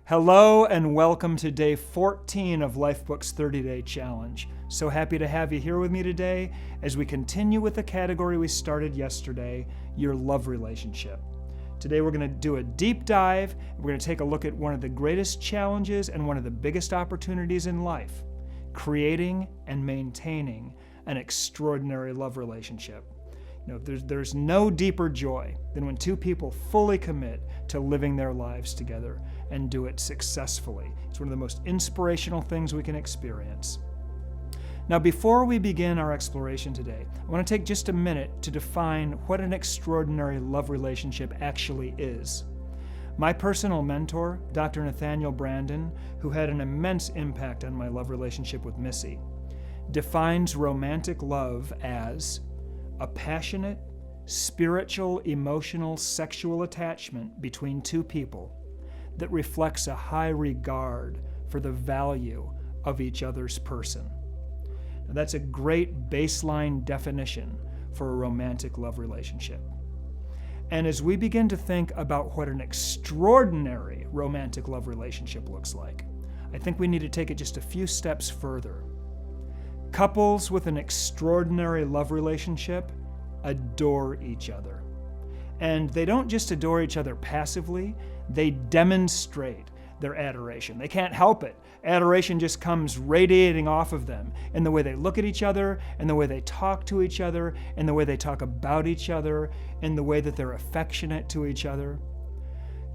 Hello and welcome to day 14 of Lifebook's 30-Day Challenge. So happy to have you here with me today as we continue with the category we started yesterday, your love relationship. Today we're going to do a deep dive. We're going to take a look at one of the greatest challenges and one of the biggest opportunities in life, creating and maintaining an extraordinary love relationship. There's no deeper joy than when two people fully commit to living their lives together and do it successfully. It's one of the most inspirational things we can experience. Now, before we begin our exploration today, I want to take just a minute to define what an extraordinary love relationship actually is. My personal mentor, Dr. Nathaniel Branden, who had an immense impact on my love relationship with Missy, defines romantic love as a passionate, spiritual, emotional, sexual attachment between two people that reflects a high regard for the value of each other's person. Now, that's a great baseline definition for a romantic love relationship. And as we begin to think about what an extraordinary romantic love relationship looks like, I think we need to take it just a few steps further. Couples with an extraordinary love relationship adore each other. And they don't just adore each other passively, they demonstrate their adoration. They can't help it. Adoration just comes radiating off of them in the way they look at each other, in the way they talk to each other, in the way they talk about each other, in the way that they're affectionate to each other.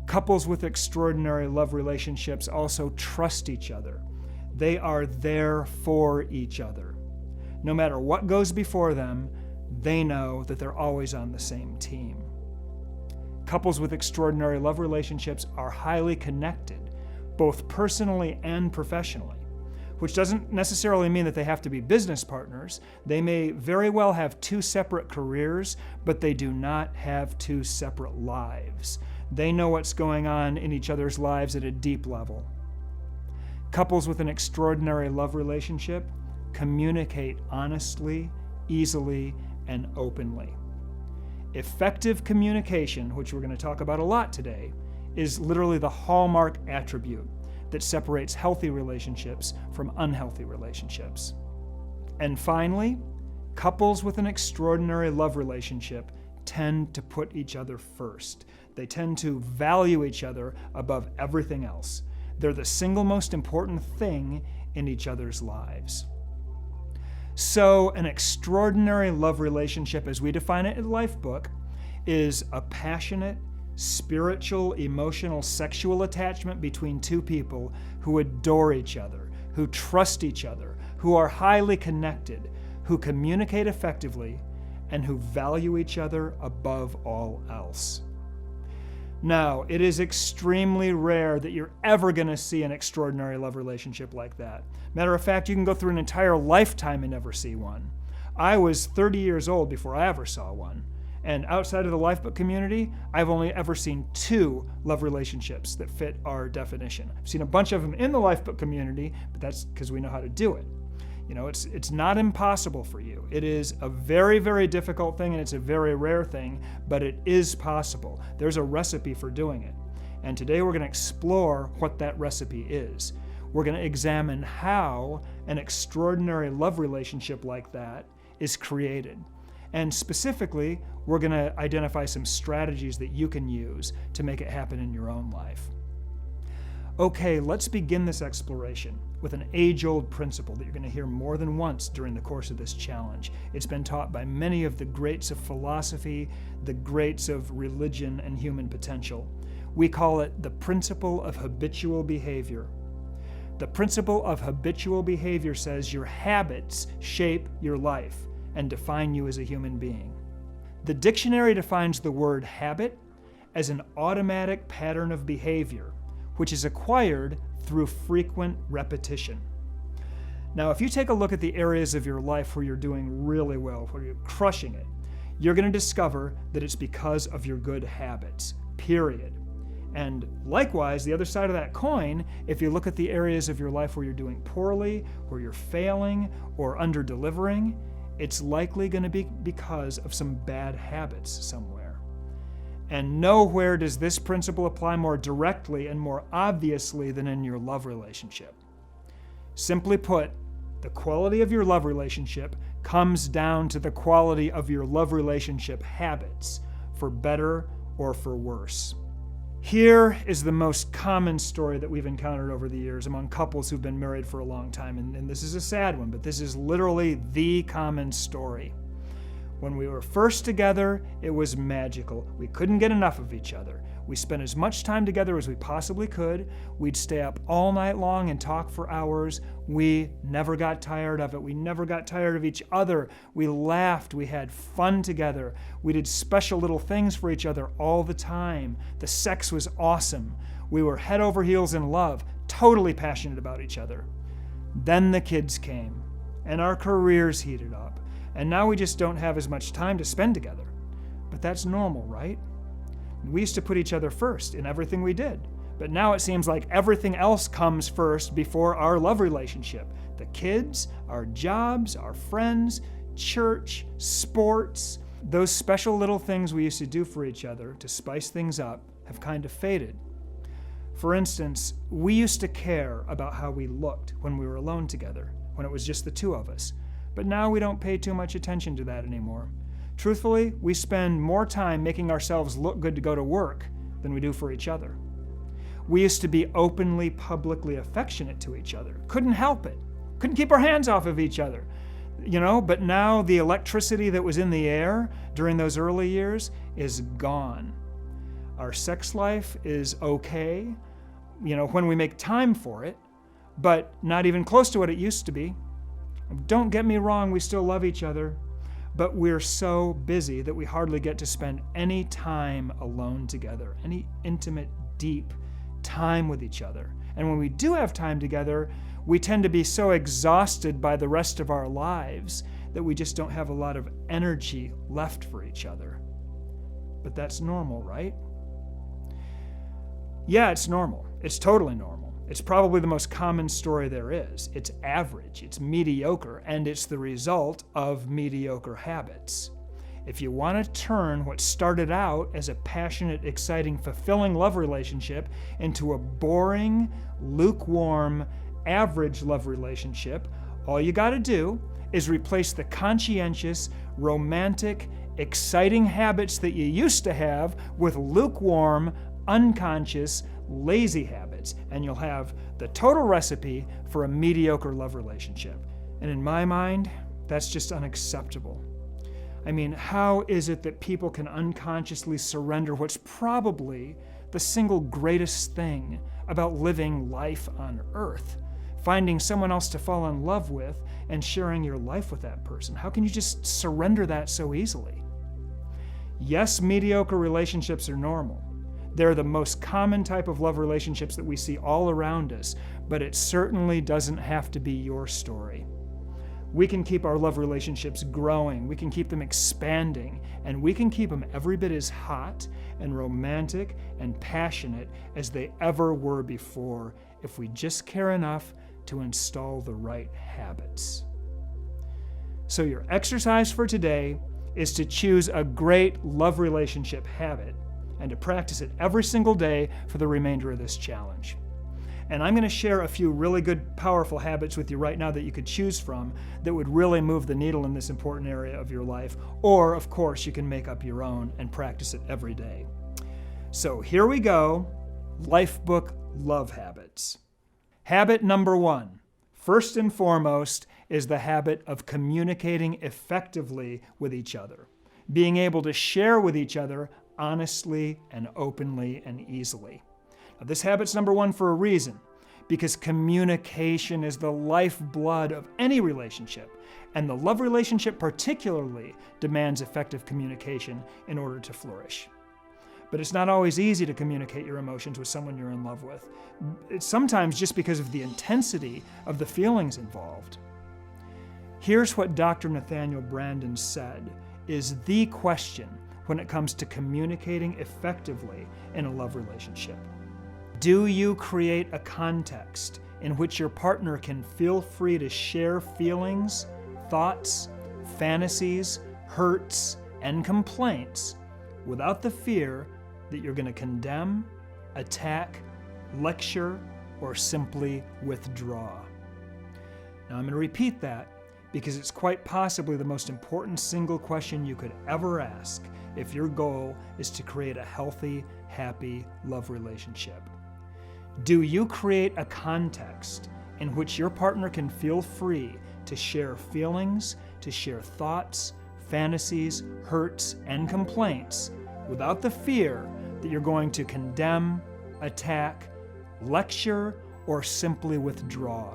Couples with extraordinary love relationships also trust each other. They are there for each other. No matter what goes before them, they know that they're always on the same team. Couples with extraordinary love relationships are highly connected, both personally and professionally, which doesn't necessarily mean that they have to be business partners. They may very well have two separate careers, but they do not have two separate lives. They know what's going on in each other's lives at a deep level. Couples with an extraordinary love relationship communicate honestly, easily, and openly. Effective communication, which we're going to talk about a lot today, is literally the hallmark attribute that separates healthy relationships from unhealthy relationships. And finally, couples with an extraordinary love relationship tend to put each other first. They tend to value each other above everything else. They're the single most important thing in each other's lives. So, an extraordinary love relationship, as we define it in Lifebook, is a passionate, spiritual, emotional, sexual attachment between two people who adore each other, who trust each other, who are highly connected, who communicate effectively, and who value each other above all else. Now, it is extremely rare that you're ever going to see an extraordinary love relationship like that. Matter of fact, you can go through an entire lifetime and never see one. I was 30 years old before I ever saw one. And outside of the Lifebook community, I've only ever seen two love relationships that fit our definition. I've seen a bunch of them in the Lifebook community, but that's because we know how to do it. It's not impossible for you. It is a very, very difficult thing, and it's a very rare thing, but it is possible. There's a recipe for doing it. And today we're going to explore what that recipe is. We're going to examine how an extraordinary love relationship like that is created. And specifically, we're going to identify some strategies that you can use to make it happen in your own life. Okay, let's begin this exploration with an age-old principle that you're going to hear more than once during the course of this challenge. It's been taught by many of the greats of philosophy, the greats of religion and human potential. We call it the principle of habitual behavior. The principle of habitual behavior says your habits shape your life and define you as a human being. The dictionary defines the word habit as an automatic pattern of behavior, which is acquired through frequent repetition. Now, if you take a look at the areas of your life where you're doing really well, where you're crushing it, you're going to discover that it's because of your good habits, period. And likewise, the other side of that coin, if you look at the areas of your life where you're doing poorly, where you're failing or under-delivering, it's likely going to be because of some bad habits somewhere. And nowhere does this principle apply more directly and more obviously than in your love relationship. Simply put, the quality of your love relationship comes down to the quality of your love relationship habits, for better or for worse. Here is the most common story that we've encountered over the years among couples who've been married for a long time, and this is a sad one, but this is literally the common story. When we were first together, it was magical. We couldn't get enough of each other. We spent as much time together as we possibly could. We'd stay up all night long and talk for hours. We never got tired of it. We never got tired of each other. We laughed. We had fun together. We did special little things for each other all the time. The sex was awesome. We were head over heels in love, totally passionate about each other. Then the kids came, and our careers heated up, and now we just don't have as much time to spend together. But that's normal, right? We used to put each other first in everything we did, but now it seems like everything else comes first before our love relationship. The kids, our jobs, our friends, church, sports, those special little things we used to do for each other to spice things up have kind of faded. For instance, we used to care about how we looked when we were alone together, when it was just the two of us, but now we don't pay too much attention to that anymore. Truthfully, we spend more time making ourselves look good to go to work than we do for each other. We used to be openly, publicly affectionate to each other. Couldn't help it. Couldn't keep our hands off of each other. But now the electricity that was in the air during those early years is gone. Our sex life is okay, when we make time for it, but not even close to what it used to be. Don't get me wrong, we still love each other, but we're so busy that we hardly get to spend any time alone together, any intimate, deep time with each other. And when we do have time together, we tend to be so exhausted by the rest of our lives that we just don't have a lot of energy left for each other. But that's normal, right? Yeah, it's normal. It's totally normal. It's probably the most common story there is. It's average, it's mediocre, and it's the result of mediocre habits. If you want to turn what started out as a passionate, exciting, fulfilling love relationship into a boring, lukewarm, average love relationship, all you got to do is replace the conscientious, romantic, exciting habits that you used to have with lukewarm, unconscious, lazy habits, and you'll have the total recipe for a mediocre love relationship. And in my mind, that's just unacceptable. I mean, how is it that people can unconsciously surrender what's probably the single greatest thing about living life on earth? Finding someone else to fall in love with and sharing your life with that person. How can you just surrender that so easily? Yes, mediocre relationships are normal. They're the most common type of love relationships that we see all around us, but it certainly doesn't have to be your story. We can keep our love relationships growing, we can keep them expanding, and we can keep them every bit as hot and romantic and passionate as they ever were before if we just care enough to install the right habits. So your exercise for today is to choose a great love relationship habit and to practice it every single day for the remainder of this challenge. And I'm going to share a few really good, powerful habits with you right now that you could choose from that would really move the needle in this important area of your life. Or, of course, you can make up your own and practice it every day. So here we go, Lifebook Love Habits. Habit number 1, first and foremost, is the habit of communicating effectively with each other. Being able to share with each other honestly and openly and easily. Now, this habit's number 1 for a reason, because communication is the lifeblood of any relationship, and the love relationship particularly demands effective communication in order to flourish. But it's not always easy to communicate your emotions with someone you're in love with. It's sometimes just because of the intensity of the feelings involved. Here's what Dr. Nathaniel Branden said is the question when it comes to communicating effectively in a love relationship. Do you create a context in which your partner can feel free to share feelings, thoughts, fantasies, hurts, and complaints without the fear that you're going to condemn, attack, lecture, or simply withdraw. Now I'm going to repeat that because it's quite possibly the most important single question you could ever ask if your goal is to create a healthy, happy love relationship. Do you create a context in which your partner can feel free to share feelings, to share thoughts, fantasies, hurts, and complaints without the fear that you're going to condemn, attack, lecture, or simply withdraw?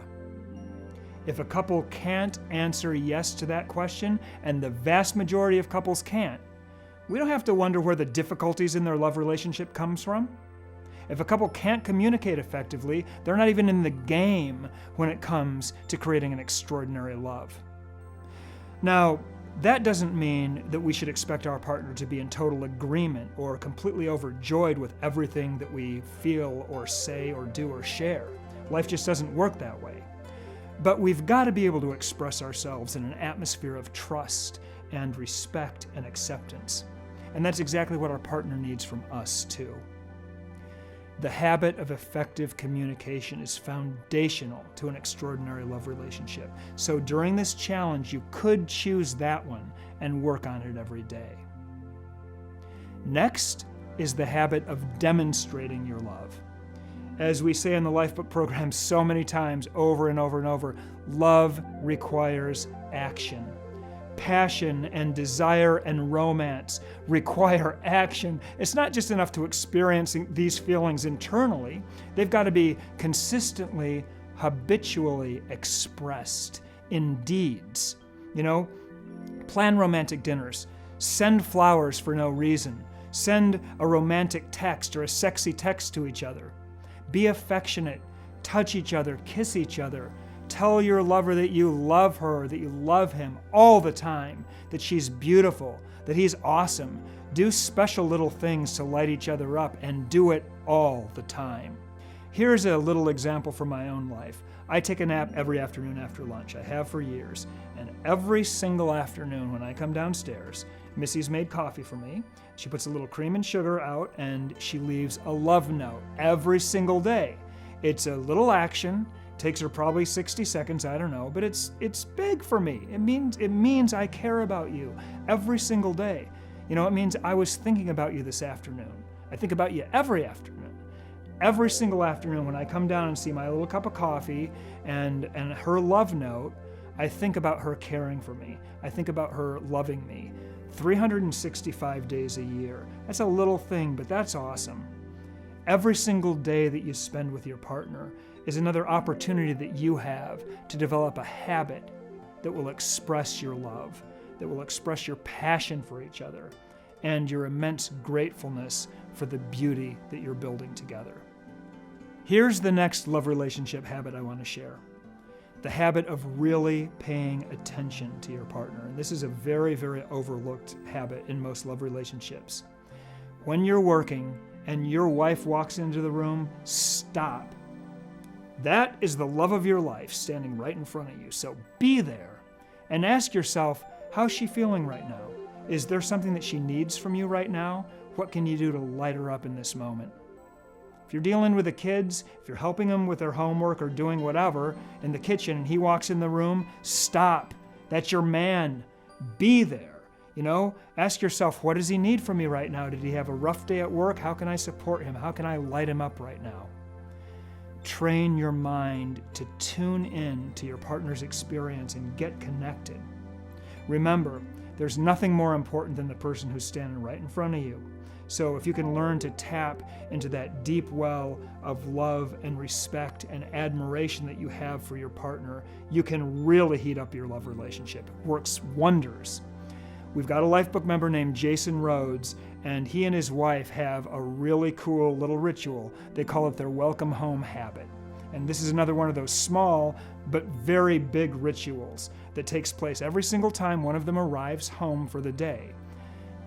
If a couple can't answer yes to that question, and the vast majority of couples can't, we don't have to wonder where the difficulties in their love relationship comes from. If a couple can't communicate effectively, they're not even in the game when it comes to creating an extraordinary love. Now, that doesn't mean that we should expect our partner to be in total agreement or completely overjoyed with everything that we feel or say or do or share. Life just doesn't work that way. But we've got to be able to express ourselves in an atmosphere of trust and respect and acceptance. And that's exactly what our partner needs from us, too. The habit of effective communication is foundational to an extraordinary love relationship. So during this challenge, you could choose that one and work on it every day. Next is the habit of demonstrating your love. As we say in the Lifebook program so many times over and over and over, love requires action. Passion and desire and romance require action. It's not just enough to experience these feelings internally. They've got to be consistently, habitually expressed in deeds. Plan romantic dinners. Send flowers for no reason. Send a romantic text or a sexy text to each other. Be affectionate. Touch each other. Kiss each other. Tell your lover that you love her, that you love him all the time, that she's beautiful, that he's awesome. Do special little things to light each other up, and do it all the time. Here's a little example from my own life. I take a nap every afternoon after lunch. I have for years. And every single afternoon when I come downstairs, Missy's made coffee for me. She puts a little cream and sugar out, and she leaves a love note every single day. It's a little action. Takes her probably 60 seconds, I don't know, but it's big for me. It means I care about you every single day. It means I was thinking about you this afternoon. I think about you every afternoon. Every single afternoon when I come down and see my little cup of coffee and her love note, I think about her caring for me. I think about her loving me. 365 days a year. That's a little thing, but that's awesome. Every single day that you spend with your partner is another opportunity that you have to develop a habit that will express your love, that will express your passion for each other, and your immense gratefulness for the beauty that you're building together. Here's the next love relationship habit I want to share. The habit of really paying attention to your partner. And this is a very, very overlooked habit in most love relationships. When you're working and your wife walks into the room, stop. That is the love of your life standing right in front of you. So be there and ask yourself, how's she feeling right now? Is there something that she needs from you right now? What can you do to light her up in this moment? If you're dealing with the kids, if you're helping them with their homework or doing whatever in the kitchen and he walks in the room, stop. That's your man. Be there. Ask yourself, what does he need from me right now? Did he have a rough day at work? How can I support him? How can I light him up right now? Train your mind to tune in to your partner's experience and get connected. Remember, there's nothing more important than the person who's standing right in front of you. So if you can learn to tap into that deep well of love and respect and admiration that you have for your partner, you can really heat up your love relationship. It works wonders. We've got a Lifebook member named Jason Rhodes, and he and his wife have a really cool little ritual. They call it their welcome home habit. And this is another one of those small but very big rituals that takes place every single time one of them arrives home for the day.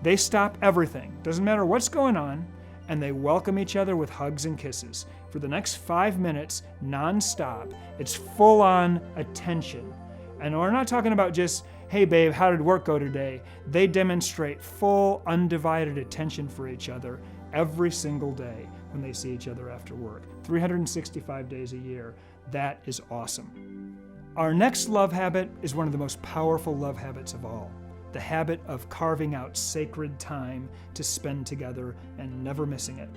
They stop everything, doesn't matter what's going on, and they welcome each other with hugs and kisses. For the next 5 minutes, nonstop, it's full-on attention. And we're not talking about just, hey babe, how did work go today? They demonstrate full, undivided attention for each other every single day when they see each other after work, 365 days a year. That is awesome. Our next love habit is one of the most powerful love habits of all, the habit of carving out sacred time to spend together and never missing it.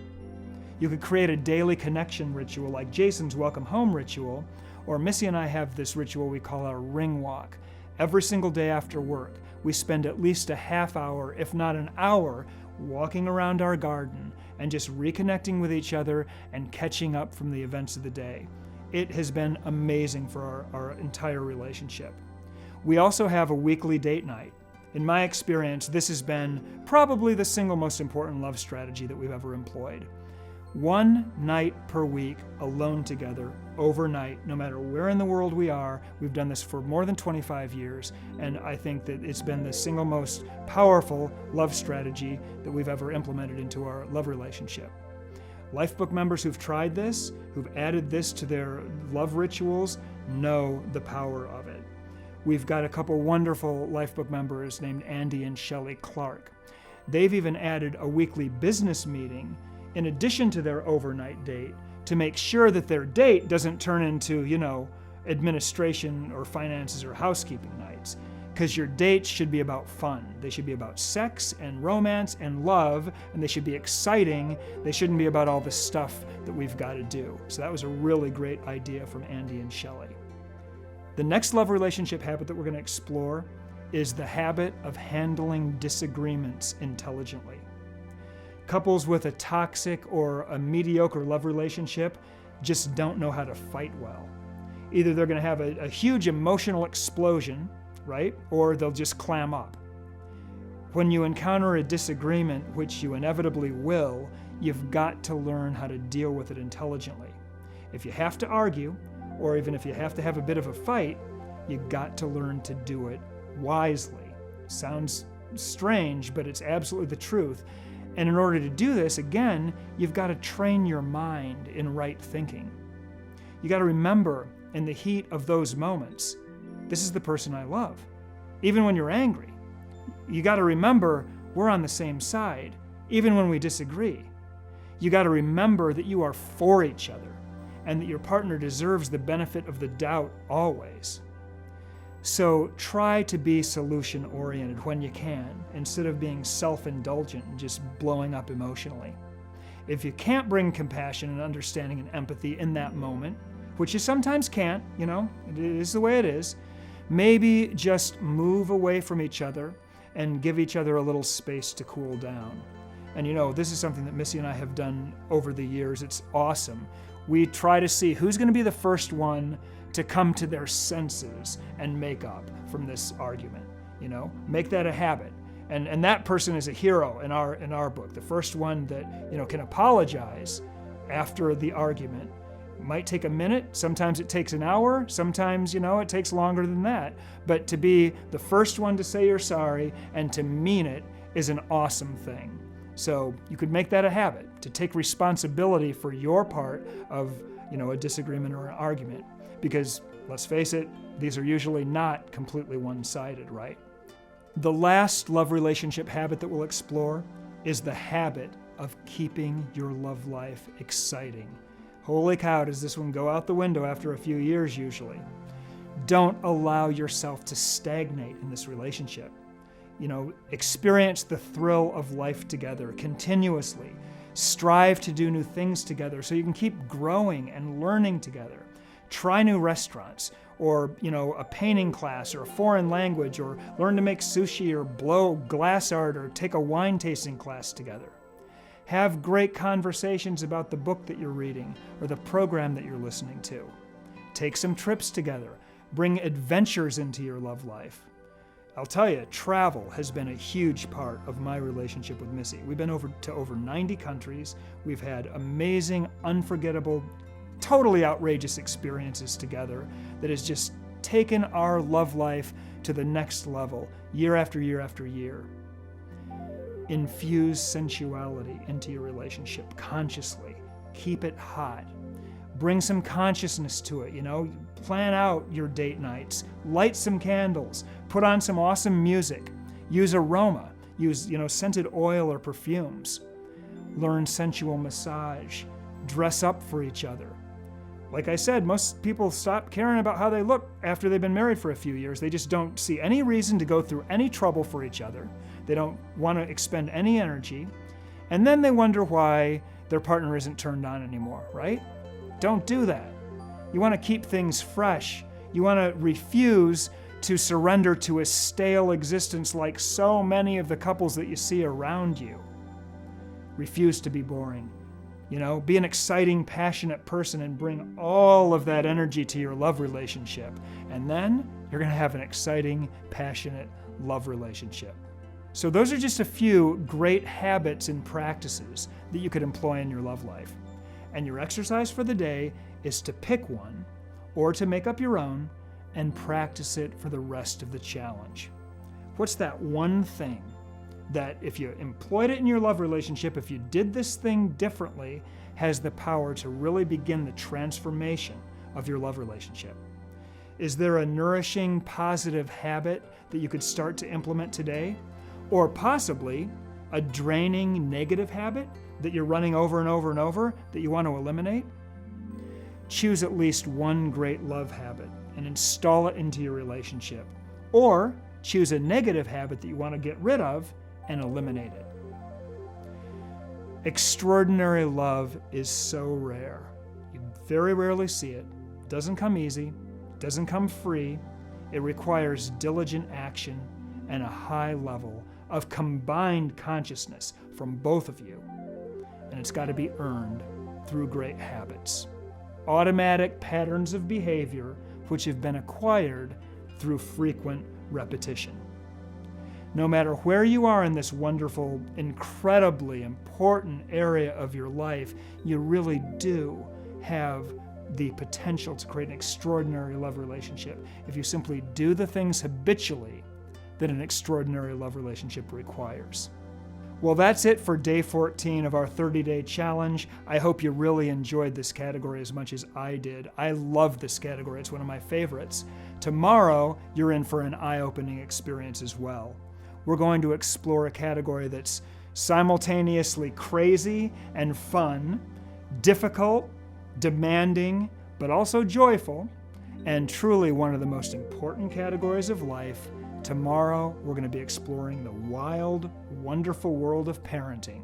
You could create a daily connection ritual like Jason's welcome home ritual, or Missy and I have this ritual we call our ring walk. Every single day after work, we spend at least a half hour, if not an hour, walking around our garden and just reconnecting with each other and catching up from the events of the day. It has been amazing for our entire relationship. We also have a weekly date night. In my experience, this has been probably the single most important love strategy that we've ever employed. One night per week, alone together, overnight, no matter where in the world we are. We've done this for more than 25 years, and I think that it's been the single most powerful love strategy that we've ever implemented into our love relationship. Lifebook members who've tried this, who've added this to their love rituals, know the power of it. We've got a couple wonderful Lifebook members named Andy and Shelley Clark. They've even added a weekly business meeting in addition to their overnight date to make sure that their date doesn't turn into, administration or finances or housekeeping nights. Because your dates should be about fun. They should be about sex and romance and love, and they should be exciting. They shouldn't be about all the stuff that we've got to do. So that was a really great idea from Andy and Shelley. The next love relationship habit that we're going to explore is the habit of handling disagreements intelligently. Couples with a toxic or a mediocre love relationship just don't know how to fight well. Either they're going to have a huge emotional explosion, right? Or they'll just clam up. When you encounter a disagreement, which you inevitably will, you've got to learn how to deal with it intelligently. If you have to argue, or even if you have to have a bit of a fight, you've got to learn to do it wisely. Sounds strange, but it's absolutely the truth. And in order to do this, again, you've got to train your mind in right thinking. You got to remember, in the heat of those moments, this is the person I love. Even when you're angry, you got to remember we're on the same side, even when we disagree. You got to remember that you are for each other and that your partner deserves the benefit of the doubt always. So try to be solution-oriented when you can, instead of being self-indulgent and just blowing up emotionally. If you can't bring compassion and understanding and empathy in that moment, which you sometimes can't, it is the way it is, maybe just move away from each other and give each other a little space to cool down. And this is something that Missy and I have done over the years. It's awesome. We try to see who's going to be the first one to come to their senses and make up from this argument. Make that a habit. And that person is a hero in our book. The first one that can apologize after the argument. It might take a minute. Sometimes it takes an hour. Sometimes it takes longer than that. But to be the first one to say you're sorry and to mean it is an awesome thing. So you could make that a habit, to take responsibility for your part of a disagreement or an argument. Because, let's face it, these are usually not completely one-sided, right? The last love relationship habit that we'll explore is the habit of keeping your love life exciting. Holy cow, does this one go out the window after a few years usually. Don't allow yourself to stagnate in this relationship. Experience the thrill of life together continuously. Strive to do new things together so you can keep growing and learning together. Try new restaurants, or a painting class, or a foreign language, or learn to make sushi, or blow glass art, or take a wine tasting class together. Have great conversations about the book that you're reading or the program that you're listening to. Take some trips together. Bring adventures into your love life. I'll tell you, travel has been a huge part of my relationship with Missy. We've been to over 90 countries. We've had amazing, unforgettable, totally outrageous experiences together that has just taken our love life to the next level, year after year after year. Infuse sensuality into your relationship consciously. Keep it hot. Bring some consciousness to it, Plan out your date nights. Light some candles. Put on some awesome music. Use aroma. Use, scented oil or perfumes. learn sensual massage, dress up for each other. Like I said, most people stop caring about how they look after they've been married for a few years. They just don't see any reason to go through any trouble for each other. They don't want to expend any energy. And then they wonder why their partner isn't turned on anymore, right? Don't do that. You want to keep things fresh. You want to refuse to surrender to a stale existence like so many of the couples that you see around you. Refuse to be boring. Be an exciting, passionate person and bring all of that energy to your love relationship. And then you're going to have an exciting, passionate love relationship. So those are just a few great habits and practices that you could employ in your love life. And your exercise for the day is to pick one or to make up your own and practice it for the rest of the challenge. What's that one thing that if you employed it in your love relationship, if you did this thing differently, has the power to really begin the transformation of your love relationship? Is there a nourishing, positive habit that you could start to implement today? Or possibly a draining, negative habit that you're running over and over and over that you want to eliminate? Choose at least one great love habit and install it into your relationship. Or choose a negative habit that you want to get rid of and eliminate it. Extraordinary love is so rare. You very rarely see it. It doesn't come easy. It doesn't come free. It requires diligent action and a high level of combined consciousness from both of you. And it's got to be earned through great habits. Automatic patterns of behavior which have been acquired through frequent repetition. No matter where you are in this wonderful, incredibly important area of your life, you really do have the potential to create an extraordinary love relationship if you simply do the things habitually that an extraordinary love relationship requires. Well, that's it for day 14 of our 30-day challenge. I hope you really enjoyed this category as much as I did. I love this category. It's one of my favorites. Tomorrow, you're in for an eye-opening experience as well. We're going to explore a category that's simultaneously crazy and fun, difficult, demanding, but also joyful, and truly one of the most important categories of life. Tomorrow, we're going to be exploring the wild, wonderful world of parenting.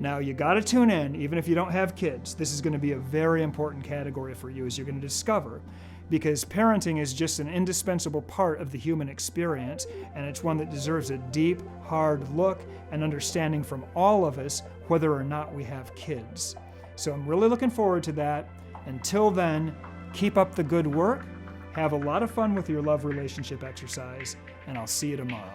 Now, you got to tune in, even if you don't have kids. This is going to be a very important category for you, as you're going to discover, because parenting is just an indispensable part of the human experience, and it's one that deserves a deep, hard look and understanding from all of us, whether or not we have kids. So I'm really looking forward to that. Until then, keep up the good work, have a lot of fun with your love relationship exercise, and I'll see you tomorrow.